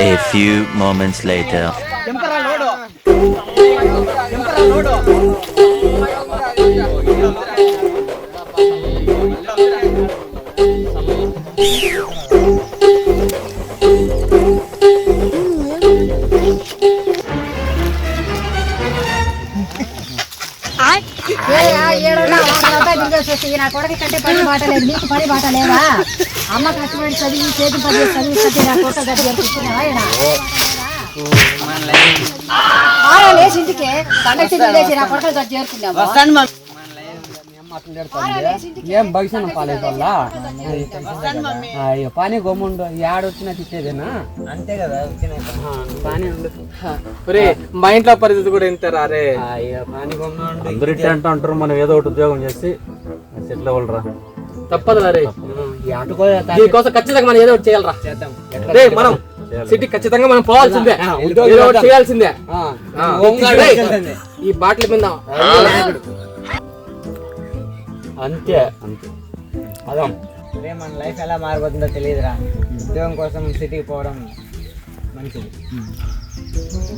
A few moments later. నా కొడుకు కంటే పని బాట లేదు, నీకు పని బాట లేదా? అమ్మ కష్టపడి చదివి చేతి పని చదివి నా కొట్ట కూర్చున్నావా? లేచి ఇంటికి పండగ లేచి నా కొడుకు చేరుకున్నావా? ఏం భవిష్యం పాలేదు వల్ల అయ్యో పని గమ్ముండు ఏడొచ్చినా తిట్టేదేనా? అంతే కదా పని ఉండు. మా ఇంట్లో పరిస్థితి కూడా ఇంతరా రే. అయ్యో పని గమ్ముండు. అందరూ అంటారు, మనం ఏదో ఒకటి ఉద్యోగం చేసి సెటిల్ అవ్వరా. తప్పదు రే, దీనికోసం ఖచ్చితంగా మనం ఏదో ఒకటి చేయాలరా. రే మనం సిటీ ఖచ్చితంగా మనం పోవాల్సిందే, ఏదో ఒకటి చేయాల్సిందే. ఈ బాటిల్ మీద అంతే అంతే. అదే రే మన లైఫ్ ఎలా మారిపోతుందో తెలియదురా. ఉద్యోగం కోసం సిటీకి పోవడం మంచిది.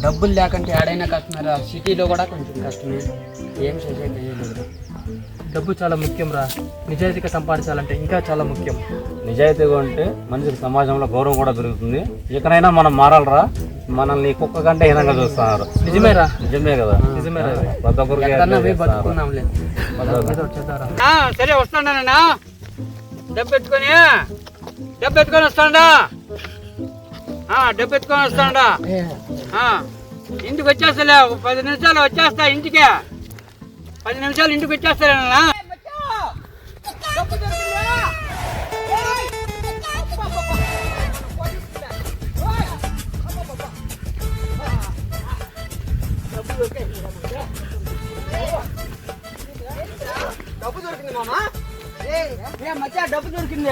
డబ్బులు లేకుంటే ఆడైనా కష్టమేరా, సిటీలో కూడా కొంచెం కష్టమే. ఏం చేసేది? డబ్బు చాలా ముఖ్యం రా. నిజాయితీగా సంపాదించాలంటే ఇంకా చాలా ముఖ్యం. నిజాయితీగా ఉంటే మనిషికి సమాజంలో గౌరవం కూడా పెరుగుతుంది. ఇకనైనా మనం మారాలరా. మనల్ని కుక్క కంటే హీనంగా చూస్తున్నారు. నిజమేరా, నిజమే కదా, నిజమే. ప్రతి ఒక్కరికి సరే వస్తాడా? డబ్బు ఎత్తుకొని వస్తాడా? డబ్బు ఎత్తుకొని వస్తాడా? ఇంటికి వచ్చేస్తలే, 10 నిమిషాలు వచ్చేస్తా ఇంటికి. 10 నిమిషాలు ఇంటికి వచ్చేస్తారేనా? డబ్బు దొరికింది మామా. మచ్చా డబ్బు దొరికింది.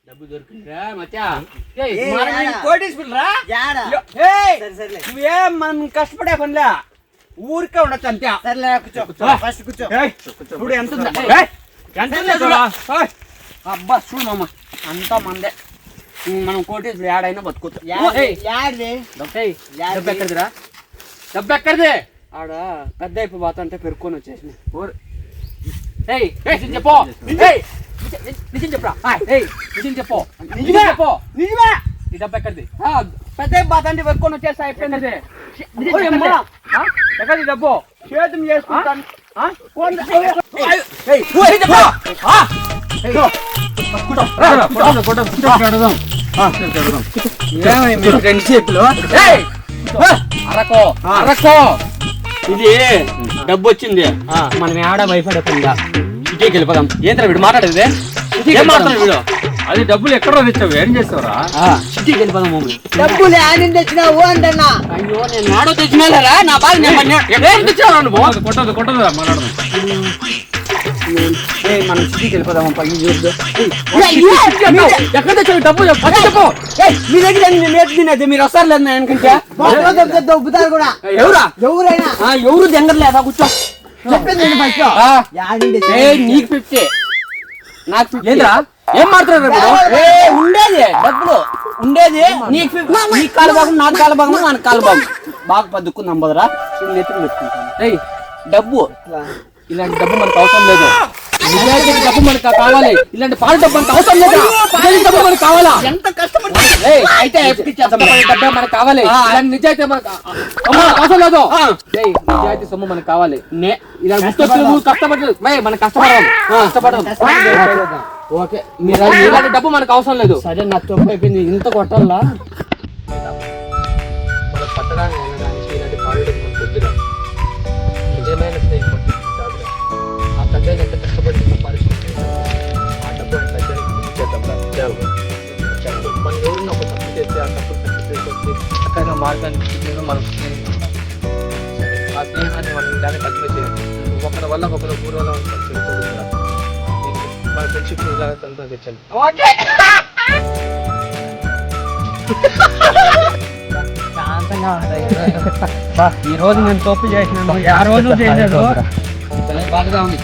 డబ్బు దొరికిందిరా మచ్చా. నువ్వేం మనం కష్టపడే పనిలే, ఊరికే ఉండొచ్చు అంతే. చూడు ఎంత అబ్బా. చూడు మామ అంతా మందే. మనం కోటేశ్వరు ఏడైనా బతుకుతాం. డబ్బు ఎక్కడిదిరా? డబ్బు ఎక్కడిది? ఆడ పెద్ద అయిపోతా అంటే పెరుక్కొని వచ్చేసిన. చెప్పు, నిజం చెప్పరా? నిజం చెప్పు, నిజమే. ఈ డబ్బు ఎక్కడిది? పెద్ద అయిపోతా అంటే పెరుక్కొని వచ్చేస్తా. అయిపోయింది. ఎక్కడి డబ్బు? చేతం చేసుకుంటాను. ఇది డబ్బు వచ్చింది, మనం ఆడ భయపడకుండా ఇంటికి వెళ్ళిపోదాం. ఏంటో వీడు మాట్లాడేది? ఏం మాట్లాడు వీడు? అది డబ్బులు ఎక్కడో తెచ్చావు, ఏం చేస్తావురా? సిటీకి వెళ్ళిపోదాం. డబ్బులు ఆడి తెచ్చినావు అంటన్నా? అయ్యో నేను ఆడో తెచ్చినా నా బాధ. కొట్టదు మాట్లాడదాం. మనం సిటీకి వెళ్ళిపోదామప్ప. ఎక్కడ తెచ్చావు డబ్బు? చెప్పు. మీ దగ్గర తినేది మీరు వస్తారు లేదు అనుకుంటే దొబ్బుతారు కూడా. ఎవరైనా ఎవరు దెంగర్లేదా? కూర్చో. చెప్పింది నీకు 50, నాకు 50. ఏం మాట్లాడారు? ఉండేది డబ్బులు ఉండేది నీకు 50. నీకు కాలు భాగం, నాకు కాలు భాగం, నాకు కాలు భాగం. బాగా పద్దుకుందాం బదరా. నెత్తులు పెట్టుకుంటాను. డబ్బు ఇలాంటి డబ్బు మనకు అవసరం లేదు. నిజాయితీ డబ్బు మనకు కావాలి. ఇలాంటి పాల డబ్బు మనకు అవసరం లేదు. డబ్బు మనకు కావాలా? ఎంత కష్టపడి అయితే డబ్బే మనకు కావాలి. ఇలాంటి నిజాయితీ మనకు అవసరం లేదు. నిజాయితీ సొమ్ము మనకు కావాలి. ఇలాంటి కష్టపడలేదు, మనం కష్టపడదాం. ఓకే, మీరు ఇలాంటి డబ్బు మనకు అవసరం లేదు. సరే నాకు తప్పు అయిపోయింది. ఇంత కొట్టాలా? పట్టడానికి ఇలాంటి పాల డబ్బు మనకు వద్దురా. నిజమైన స్నేహితుడు ఆ పెద్ద ఎంత కష్టపడి సంపాదించుకుంటే ఆ డబ్బు పెద్ద మన ఎవరిని ఒక తప్పు చేస్తే ఆ తప్పు ఎక్కడైనా మార్గాన్ని చూపించడం మనం ఆ స్నేహాన్ని మనం ఇలానే కంటిన్యూ చేయాలి. ఒకరి వల్ల ఒకరు పూర్వలో మన ఫ్రెండ్షిప్ అంతా తెచ్చాలి. శాంతంగా ఉంటాయి. ఈ రోజు నేను తప్పు చేసినాను, ఆ రోజు చేయలేదు. బాధగా ఉంది.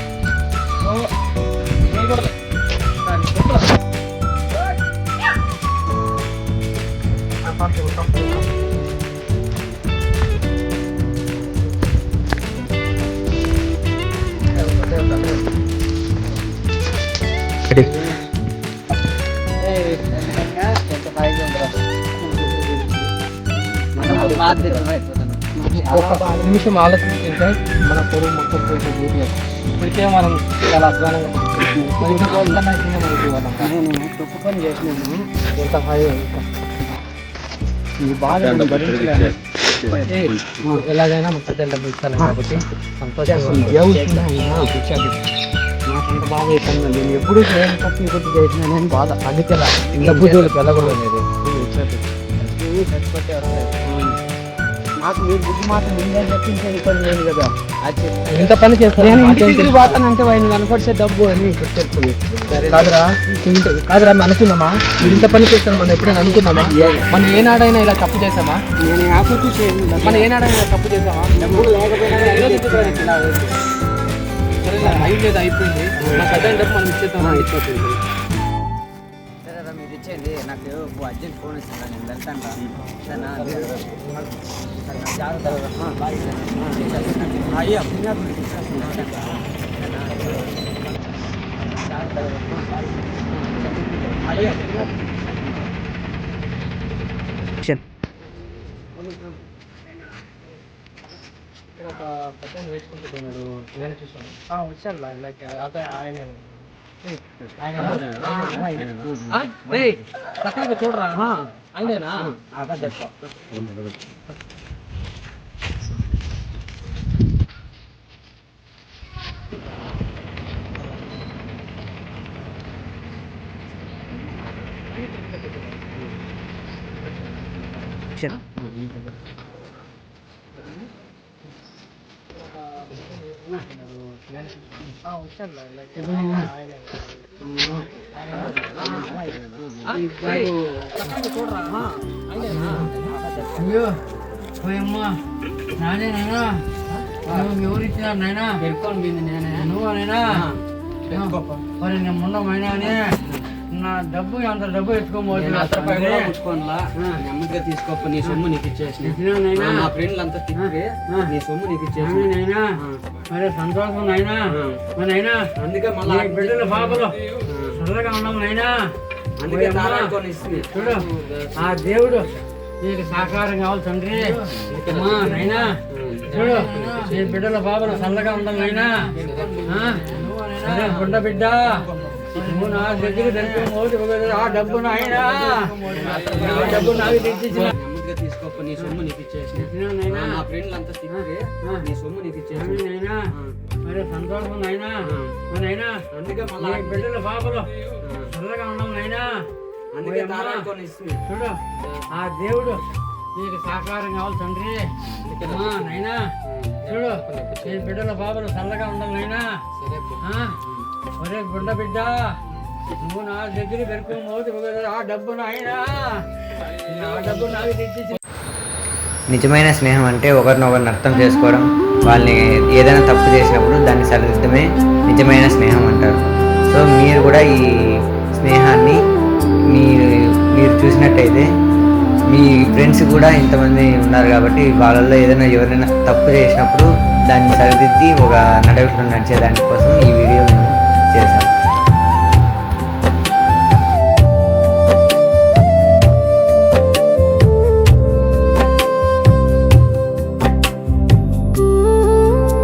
ఒక నిమిషం ఆలోచించుకుంటే మన పొరుగు మొత్తం ఇప్పటికే మనం చాలా అధ్వానంగా నేను తప్పు పని చేసినాను. ఎంత హాయి ఈ బాధ నేను భరించలేను. ఎలాగైనా ముఖ్య డబ్బులు ఇస్తాను కాబట్టి సంతోషంగా నాకంత బాధ అయిపోయింది. నేను ఎప్పుడు చేయని తప్పు కొద్ది చేసిన నేను బాధ. అందుకే డబ్బు జోలికి వెళ్ళకూడదు అనేది. నాకు మీరు బుద్ధి మాత్రం నేను చెప్పించేది పని లేదు కదా. ఇంత పని చేస్తాను. నేను ఇంటికి పోతానంటే ఆయన కనపడితే డబ్బు అని చెప్తుంది. కాదురా మనం అనుకున్నామా మీరు ఇంత పని చేస్తాను మనం ఎప్పుడైనా అనుకున్నామా? మనం ఏనాడైనా ఇలా తప్పు చేసామా? నేను ఆపత్తు చేయను. మనం ఏనాడైనా ఇలా తప్పు చేసామా? డబ్బులు లేకపోయినా అయిపోయింది అయిపోయింది. నాకు అదే డబ్బు మనం ఇచ్చేద్దాం. సరేరా మీరు ఇచ్చేది నాకు అర్జెంట్ ఫోన్ ఇస్తాను, నేను వెళ్తాను రా. సరేనా? జాగ్రత్త. అయ్యా ఒక పక్కన వేసుకుంటున్నాడు. నేను చూసాను. వచ్చాను లైక్ అదే ఆయన పక్కన చూడరా ఆయనేనా? ఎవరిచ్చినారు నాయనా? పెట్టుకోండి నువ్వునైనా నేను మొన్నమైనా నా డబ్బు అంత డబ్బు ఎత్తుకోబోతున్నా. నెమ్మదిగా తీసుకోప్ప, నీ సొమ్ము నీకు ఇచ్చేసి నా ఫ్రెండ్లు అంతా తిరిగి నీ సొమ్ము నీకు ఇచ్చేసి నైనా మరి సంతోషం నైనా. నైనా అందుకే మళ్ళీ బిడ్డల పాపలు చల్లగా ఉన్నాం నైనా. అందుకే తారాడుకొని ఇస్తుంది. చూడు ఆ దేవుడు నీకు సహకారం కావాలి తండ్రి. నైనా చూడు నీ బిడ్డల పాపలు చల్లగా ఉండాలి నైనా. బుడ్డ బిడ్డ నువ్వు నా దగ్గర తెలిపి ఆ డబ్బు నాయనా, ఆ డబ్బు నాకు తెచ్చిచ్చిన. నెమ్మదిగా తీసుకోప్ప, నీ సొమ్ము నీకు ఇచ్చేసి నా ఫ్రెండ్లు అంతా తిరిగి నీ సొమ్ము నీకు ఇచ్చేసి నైనా మరి సంతోషం నైనా. నైనా అందుకే నీ బిడ్డల పాపలు చల్లగా ఉన్నాం నైనా. అందుకే తారాడుకొని ఇస్తుంది. చూడు ఆ దేవుడు నీకు సహకారం కావాలి తండ్రి. నైనా చూడు నీ బిడ్డల పాపలు చల్లగా ఉండాలి నైనా. ఒరే బుడ్డ బిడ్డ నువ్వు నా దగ్గర పెరుకోబోతు ఆ డబ్బు నాయనా, ఆ డబ్బు నాకు తెచ్చి. నిజమైన స్నేహం అంటే ఒకరినొకరిని అర్థం చేసుకోవడం, వాళ్ళని ఏదైనా తప్పు చేసినప్పుడు దాన్ని సరిదిద్దమే నిజమైన స్నేహం అంటారు. సో మీరు కూడా ఈ స్నేహాన్ని మీరు చూసినట్టయితే మీ ఫ్రెండ్స్ కూడా ఇంతమంది ఉన్నారు కాబట్టి వాళ్ళల్లో ఏదైనా ఎవరైనా తప్పు చేసినప్పుడు దాన్ని సరిదిద్ది ఒక నడవడిలో నడిచేదానికోసం ఈ వీడియో మేము చేశాం.